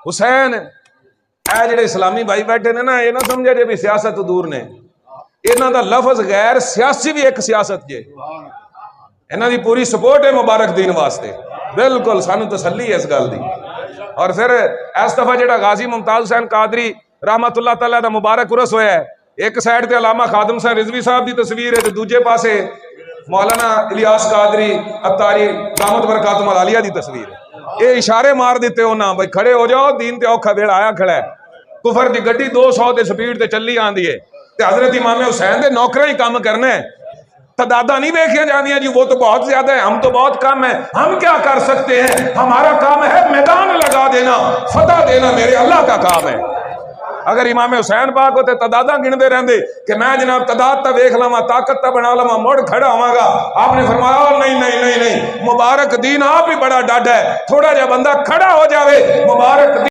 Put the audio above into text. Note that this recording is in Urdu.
حسین اے جڑے اسلامی بھائی بیٹھے نے نا، یہ نہ سمجھے جے بھی سیاست تو دور نے، انہاں دا لفظ غیر سیاسی بھی ایک سیاست جے، انہاں دی پوری سپورٹ ہے مبارک دین واسطے، بالکل سانو تسلی ہے اس گل دی۔ اور پھر اس دفعہ جڑا غازی ممتاز حسین قادری رحمت اللہ تعالیٰ دا مبارک عرس ہویا ہے، ایک سائڈ تے علامہ خادم حسین رضوی صاحب دی تصویر ہے تے دوجے پاسے مولانا الیاس قادری اتاری دامت برکاتہم العالیہ دی تصویر ہے۔ یہ اشارے مار دیتے ہو نا بھائی کھڑے ہو جاؤ، دین تے اوکھا ویڑا آیا کھڑا ہے، کفر دی گڈی 200 تے سپیڈ تے چلی آندی ہے تے حضرت امام حسین دے نوکراں ہی کام کرنا ہے، تعداداں نہیں دیکھیاں جاندیاں جی وہ تو بہت زیادہ ہے، ہم تو بہت کم ہیں، ہم کیا کر سکتے ہیں؟ ہمارا کام ہے میدان لگا دینا، فتح دینا میرے اللہ کا کام ہے۔ اگر امام حسین پاک ہوتے تعداداں گنتے رہندے کہ میں جناب تعداد تا ویکھ لواں، طاقت تا بنا لواں، مڑ کھڑا ہواں گا، آپ نے فرمایا نہیں نہیں نہیں نہیں، مبارک دین آپ ہی بڑا ڈاڈا ہے، تھوڑا جا بندہ کھڑا ہو جاوے، مبارک دین